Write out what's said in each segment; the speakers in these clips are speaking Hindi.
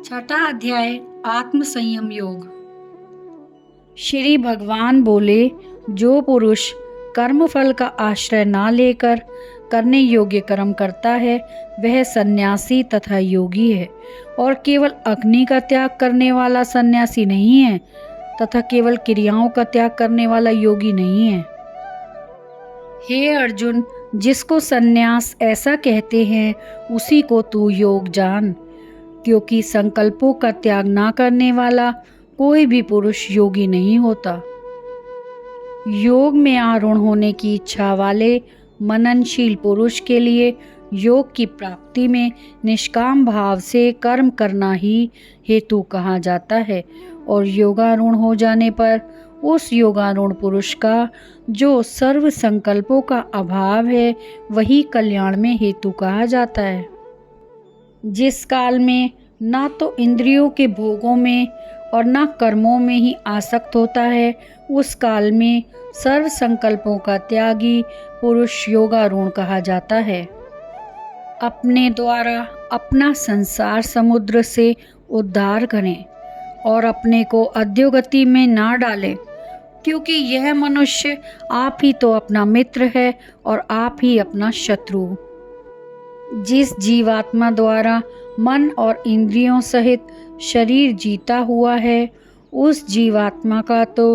छठा अध्याय आत्म संयम योग। श्री भगवान बोले, जो पुरुष कर्म फल का आश्रय ना लेकर करने योग्य कर्म करता है वह सन्यासी तथा योगी है, और केवल अग्नि का त्याग करने वाला सन्यासी नहीं है तथा केवल क्रियाओं का त्याग करने वाला योगी नहीं है। हे अर्जुन, जिसको सन्यास ऐसा कहते हैं उसी को तू योग जान, क्योंकि संकल्पों का त्याग ना करने वाला कोई भी पुरुष योगी नहीं होता। योग में आरूढ़ होने की इच्छा वाले मननशील पुरुष के लिए योग की प्राप्ति में निष्काम भाव से कर्म करना ही हेतु कहा जाता है, और योगारूढ़ हो जाने पर उस योगारूढ़ पुरुष का जो सर्व संकल्पों का अभाव है वही कल्याण में हेतु कहा जाता है। जिस काल में ना तो इंद्रियों के भोगों में और ना कर्मों में ही आसक्त होता है, उस काल में सर्व संकल्पों का त्यागी पुरुष योगारूढ़ कहा जाता है। अपने द्वारा अपना संसार समुद्र से उद्धार करें और अपने को अधोगति में ना डालें, क्योंकि यह मनुष्य आप ही तो अपना मित्र है और आप ही अपना शत्रु। जिस जीवात्मा द्वारा मन और इंद्रियों सहित शरीर जीता हुआ है, उस जीवात्मा का तो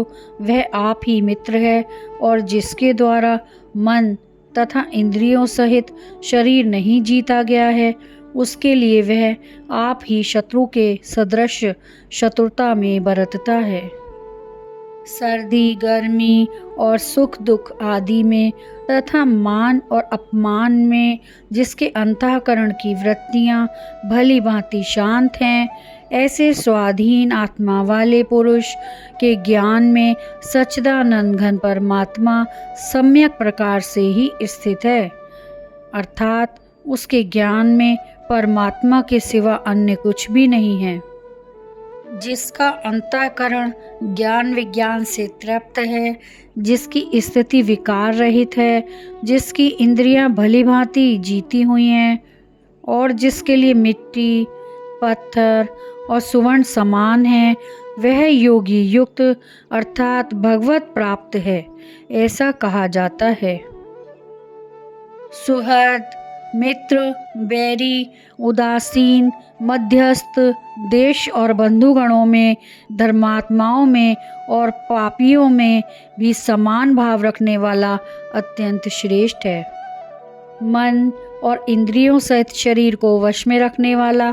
वह आप ही मित्र है, और जिसके द्वारा मन तथा इंद्रियों सहित शरीर नहीं जीता गया है, उसके लिए वह आप ही शत्रु के सदृश शत्रुता में बरतता है। सर्दी, गर्मी और सुख दुख आदि में तथा मान और अपमान में जिसके अंतःकरण की वृत्तियां भली भांति शांत हैं, ऐसे स्वाधीन आत्मा वाले पुरुष के ज्ञान में सच्चिदानंद घन परमात्मा सम्यक प्रकार से ही स्थित है, अर्थात उसके ज्ञान में परमात्मा के सिवा अन्य कुछ भी नहीं है। जिसका अंतःकरण ज्ञान विज्ञान से तृप्त है, जिसकी स्थिति विकार रहित है, जिसकी इंद्रियां भली भांति जीती हुई हैं, और जिसके लिए मिट्टी, पत्थर और सुवर्ण समान है, वह योगी युक्त अर्थात भगवत प्राप्त है, ऐसा कहा जाता है। सुहृद, मित्र, बैरी, उदासीन, मध्यस्थ, देश और बंधुगणों में, धर्मात्माओं में और पापियों में भी समान भाव रखने वाला अत्यंत श्रेष्ठ है। मन और इंद्रियों सहित शरीर को वश में रखने वाला,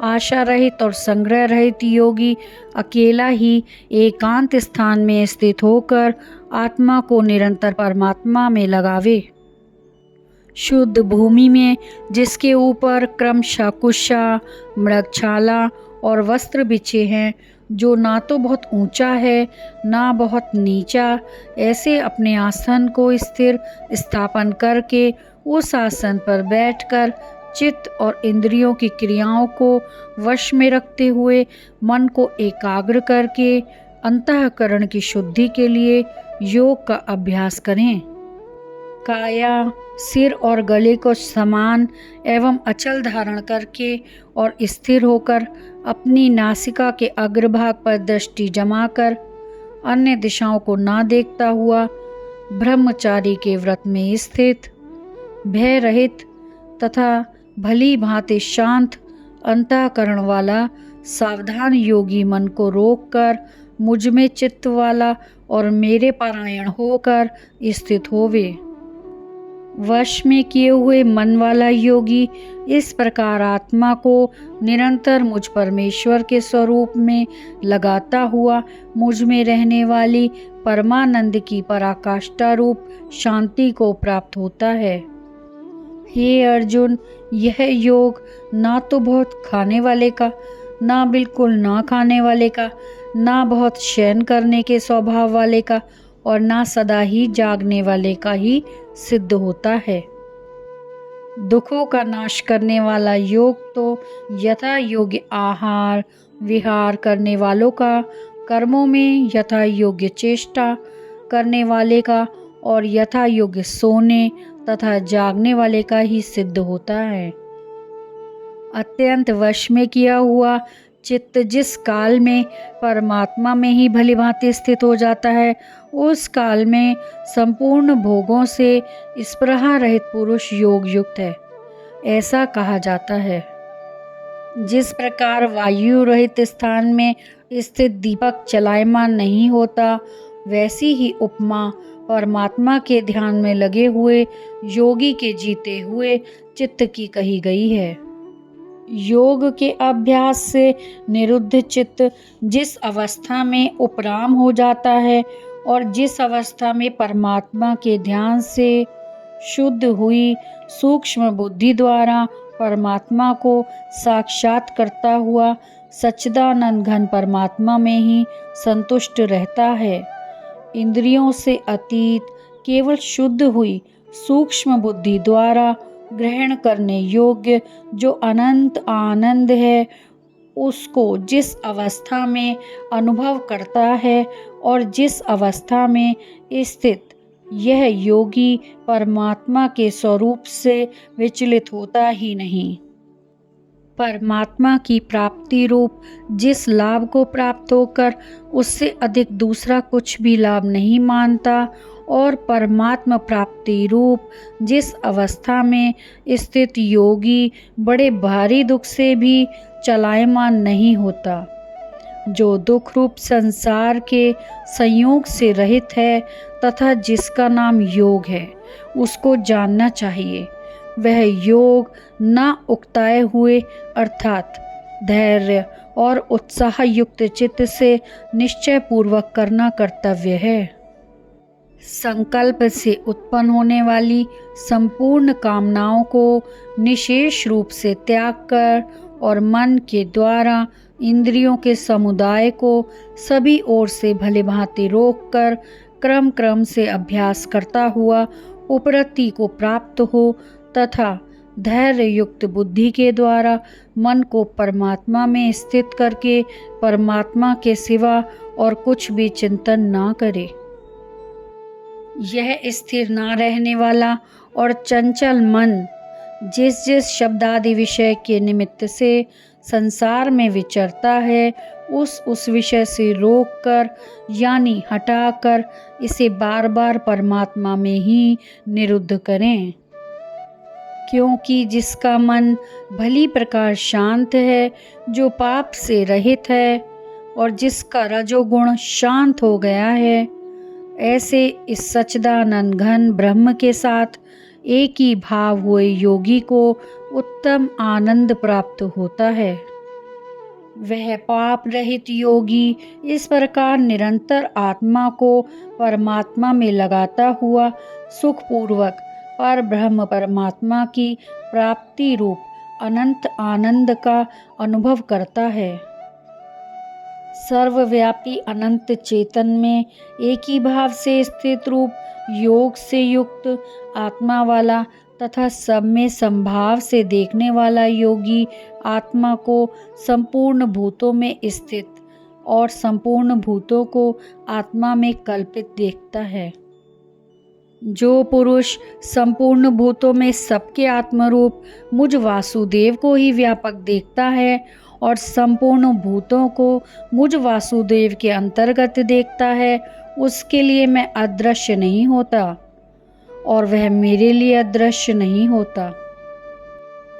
आशा रहित और संग्रह रहित योगी अकेला ही एकांत स्थान में स्थित होकर आत्मा को निरंतर परमात्मा में लगावे। शुद्ध भूमि में जिसके ऊपर क्रमशः कुशा, मृगछाला और वस्त्र बिछे हैं, जो ना तो बहुत ऊंचा है ना बहुत नीचा, ऐसे अपने आसन को स्थिर स्थापन करके उस आसन पर बैठकर चित्त और इंद्रियों की क्रियाओं को वश में रखते हुए मन को एकाग्र करके अंतःकरण की शुद्धि के लिए योग का अभ्यास करें। काया, सिर और गले को समान एवं अचल धारण करके और स्थिर होकर अपनी नासिका के अग्रभाग पर दृष्टि जमाकर अन्य दिशाओं को ना देखता हुआ ब्रह्मचारी के व्रत में स्थित, भय रहित तथा भली भांति शांत अंतःकरण वाला सावधान योगी मन को रोककर मुझ में चित्त वाला और मेरे पारायण होकर स्थित होवे। वश में किए हुए मन वाला योगी इस प्रकार आत्मा को निरंतर मुझ परमेश्वर के स्वरूप में लगाता हुआ मुझ में रहने वाली परमानंद की पराकाष्ठा रूप शांति को प्राप्त होता है। हे अर्जुन, यह योग ना तो बहुत खाने वाले का, ना बिल्कुल ना खाने वाले का, ना बहुत शयन करने के स्वभाव वाले का, और ना सदा ही जागने वाले का ही सिद्ध होता है। दुखों का नाश करने वाला योग तो यथा योग्य आहार विहार करने वालों का, कर्मों में यथा योग्य चेष्टा करने वाले का और यथा योग्य सोने तथा जागने वाले का ही सिद्ध होता है। अत्यंत वश में किया हुआ चित्त जिस काल में परमात्मा में ही भलीभांति स्थित हो जाता है, उस काल में संपूर्ण भोगों से स्पृहा रहित पुरुष योग युक्त है, ऐसा कहा जाता है। जिस प्रकार वायु रहित स्थान में स्थित दीपक चलायमान नहीं होता, वैसी ही उपमा परमात्मा के ध्यान में लगे हुए योगी के जीते हुए चित्त की कही गई है। योग के अभ्यास से निरुद्ध चित्त जिस अवस्था में उपराम हो जाता है और जिस अवस्था में परमात्मा के ध्यान से शुद्ध हुई सूक्ष्म बुद्धि द्वारा परमात्मा को साक्षात करता हुआ सच्चिदानंद घन परमात्मा में ही संतुष्ट रहता है, इंद्रियों से अतीत केवल शुद्ध हुई सूक्ष्म बुद्धि द्वारा ग्रहण करने योग्य जो अनंत आनंद है, उसको जिस अवस्था में अनुभव करता है और जिस अवस्था में स्थित यह योगी परमात्मा के स्वरूप से विचलित होता ही नहीं। परमात्मा की प्राप्ति रूप जिस लाभ को प्राप्त होकर उससे अधिक दूसरा कुछ भी लाभ नहीं मानता और परमात्मा प्राप्ति रूप जिस अवस्था में स्थित योगी बड़े भारी दुख से भी चलायमान नहीं होता, जो दुख रूप संसार के संयोग से रहित है तथा जिसका नाम योग है, उसको जानना चाहिए। वह योग न उकताए हुए अर्थात धैर्य और उत्साह युक्त चित्त से निश्चय पूर्वक करना कर्तव्य है। संकल्प से उत्पन्न होने वाली संपूर्ण कामनाओं को निशेष रूप से त्याग कर और मन के द्वारा इंद्रियों के समुदाय को सभी ओर से भलीभांति रोक कर क्रम क्रम से अभ्यास करता हुआ उपरति को प्राप्त हो तथा धैर्य युक्त बुद्धि के द्वारा मन को परमात्मा में स्थित करके परमात्मा के सिवा और कुछ भी चिंतन ना करे। यह स्थिर ना रहने वाला और चंचल मन जिस जिस शब्दादि विषय के निमित्त से संसार में विचरता है, उस विषय से रोक कर यानी हटाकर इसे बार बार परमात्मा में ही निरुद्ध करें। क्योंकि जिसका मन भली प्रकार शांत है, जो पाप से रहित है और जिसका रजोगुण शांत हो गया है, ऐसे इस सच्चिदानंद घन ब्रह्म के साथ एक ही भाव हुए योगी को उत्तम आनंद प्राप्त होता है। वह पाप रहित योगी इस प्रकार निरंतर आत्मा को परमात्मा में लगाता हुआ सुखपूर्वक पर ब्रह्म परमात्मा की प्राप्ति रूप अनंत आनंद का अनुभव करता है। सर्वव्यापी अनंत चेतन में एक ही भाव से स्थित रूप योग से युक्त आत्मा वाला तथा सब में संभाव से देखने वाला योगी आत्मा को संपूर्ण भूतों में स्थित और संपूर्ण भूतों को आत्मा में कल्पित देखता है। जो पुरुष संपूर्ण भूतों में सबके आत्मरूप मुझ वासुदेव को ही व्यापक देखता है और संपूर्ण भूतों को मुझ वासुदेव के अंतर्गत देखता है, उसके लिए मैं अदृश्य नहीं होता और वह मेरे लिए अदृश्य नहीं होता।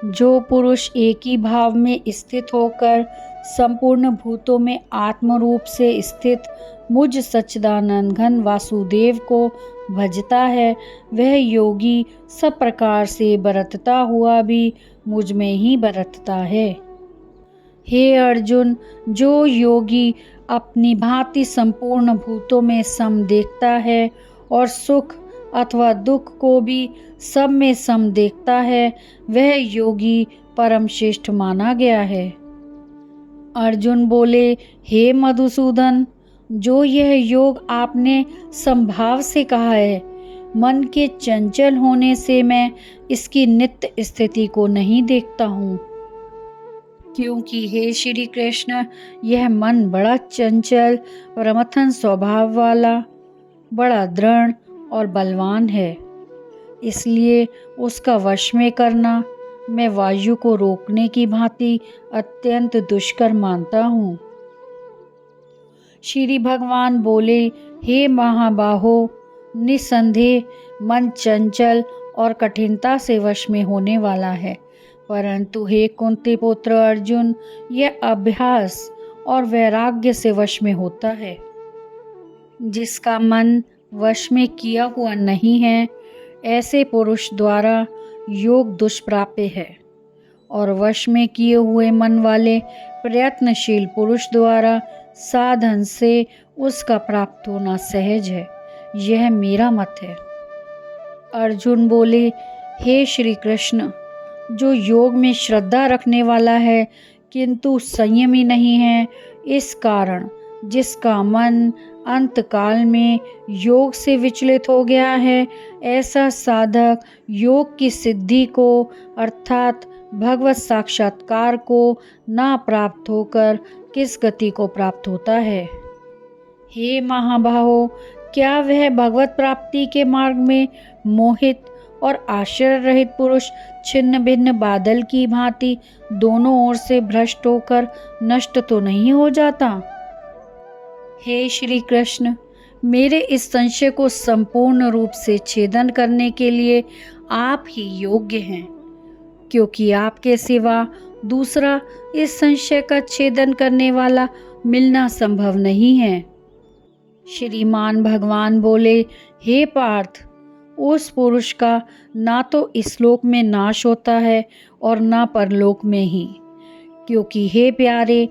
जो पुरुष एक ही भाव में स्थित होकर संपूर्ण भूतों में आत्मरूप से स्थित मुझ सच्चिदानंद घन वासुदेव को भजता है, वह योगी सब प्रकार से बरतता हुआ भी मुझ में ही बरतता है। हे अर्जुन, जो योगी अपनी भांति संपूर्ण भूतों में सम देखता है और सुख अथवा दुख को भी सब में सम देखता है, वह योगी परम श्रेष्ठ माना गया है। अर्जुन बोले, हे मधुसूदन, जो यह योग आपने संभाव से कहा है, मन के चंचल होने से मैं इसकी नित्य स्थिति को नहीं देखता हूँ। क्योंकि हे श्री कृष्ण, यह मन बड़ा चंचल प्रमथन स्वभाव वाला, बड़ा दृढ़ और बलवान है, इसलिए उसका वश में करना मैं वायु को रोकने की भांति अत्यंत दुष्कर मानता हूँ। श्री भगवान बोले, हे महाबाहो, निसंदेह मन चंचल और कठिनता से वश में होने वाला है, परंतु हे कुंती पुत्र अर्जुन, यह अभ्यास और वैराग्य से वश में होता है। जिसका मन वश में किया हुआ नहीं है, ऐसे पुरुष द्वारा योग दुष्प्राप्य है, और वश में किए हुए मन वाले प्रयत्नशील पुरुष द्वारा साधन से उसका प्राप्त होना सहज है। यह मेरा मत है। अर्जुन बोले, हे श्री कृष्ण, जो योग में श्रद्धा रखने वाला है किंतु संयमी नहीं है, इस कारण जिसका मन अंतकाल में योग से विचलित हो गया है, ऐसा साधक योग की सिद्धि को अर्थात भगवत साक्षात्कार को ना प्राप्त होकर किस गति को प्राप्त होता है। हे महाबाहो, क्या वह भगवत प्राप्ति के मार्ग में मोहित और आश्रय रहित पुरुष छिन्न भिन्न बादल की भांति दोनों ओर से भ्रष्ट होकर नष्ट तो नहीं हो जाता? हे श्री कृष्ण, मेरे इस संशय को संपूर्ण रूप से छेदन करने के लिए आप ही योग्य हैं, क्योंकि आपके सिवा दूसरा इस संशय का छेदन करने वाला मिलना संभव नहीं है। श्रीमान भगवान बोले, हे पार्थ, उस पुरुष का ना तो इस लोक में नाश होता है और ना परलोक में ही, क्योंकि हे प्यारे,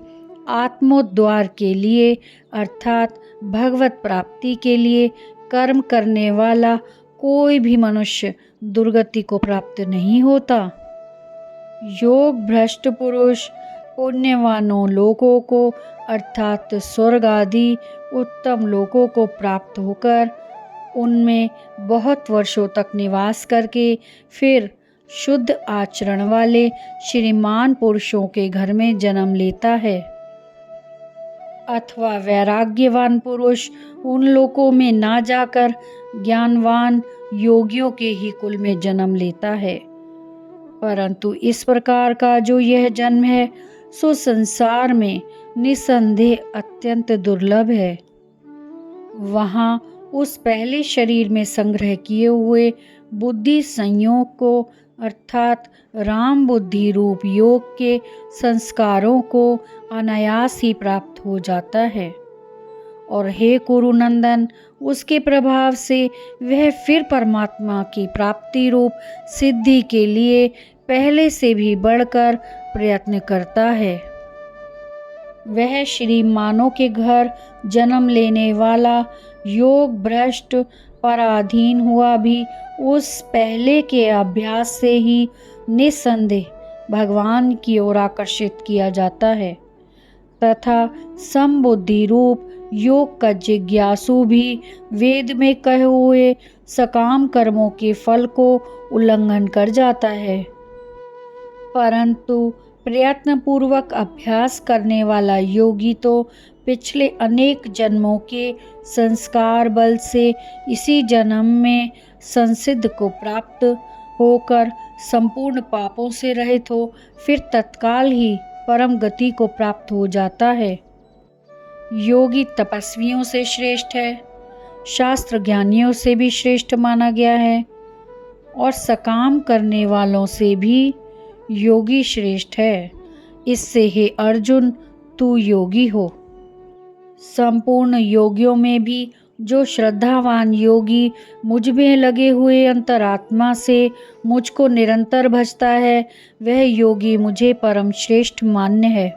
आत्मोद्धार के लिए अर्थात भगवत प्राप्ति के लिए कर्म करने वाला कोई भी मनुष्य दुर्गति को प्राप्त नहीं होता। योग भ्रष्ट पुरुष पुण्यवानों लोगों को अर्थात स्वर्ग आदि उत्तम लोकों को प्राप्त होकर उनमें बहुत वर्षों तक निवास करके फिर शुद्ध आचरण वाले श्रीमान पुरुषों के घर में जन्म लेता है। अथवा वैराग्यवान पुरुष उन लोकों में ना जाकर ज्ञानवान योगियों के ही कुल में जन्म लेता है। परंतु इस प्रकार का जो यह जन्म है, सो संसार में निसंदेह अत्यंत दुर्लभ है। वहाँ उस पहले शरीर में संग्रह किए हुए बुद्धि संयोग को अर्थात राम बुद्धि रूप योग के संस्कारों को अनायास ही प्राप्त हो जाता है, और हे कुरुनंदन, उसके प्रभाव से वह फिर परमात्मा की प्राप्ति रूप सिद्धि के लिए पहले से भी बढ़कर प्रयत्न करता है। वह श्रीमानों के घर जन्म लेने वाला योग भ्रष्ट पराधीन हुआ भी उस पहले के अभ्यास से ही निसंदेह भगवान की ओर आकर्षित किया जाता है, तथा समबुद्धि रूप योग का जिज्ञासु भी वेद में कहे हुए सकाम कर्मों के फल को उल्लंघन कर जाता है। परंतु प्रयत्न पूर्वक अभ्यास करने वाला योगी तो पिछले अनेक जन्मों के संस्कार बल से इसी जन्म में संसिद्ध को प्राप्त होकर संपूर्ण पापों से रहित हो फिर तत्काल ही परम गति को प्राप्त हो जाता है। योगी तपस्वियों से श्रेष्ठ है, शास्त्र ज्ञानियों से भी श्रेष्ठ माना गया है, और सकाम करने वालों से भी योगी श्रेष्ठ है। इससे हे अर्जुन, तू योगी हो। संपूर्ण योगियों में भी जो श्रद्धावान योगी मुझ में लगे हुए अंतरात्मा से मुझको निरंतर भजता है, वह योगी मुझे परम श्रेष्ठ मान्य है।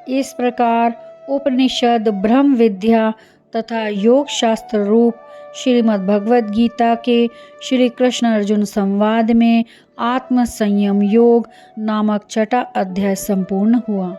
इस प्रकार उपनिषद ब्रह्म विद्या तथा योग शास्त्र रूप श्रीमद् भगवद गीता के श्री कृष्ण अर्जुन संवाद में आत्म संयम योग नामक छठा अध्याय संपूर्ण हुआ।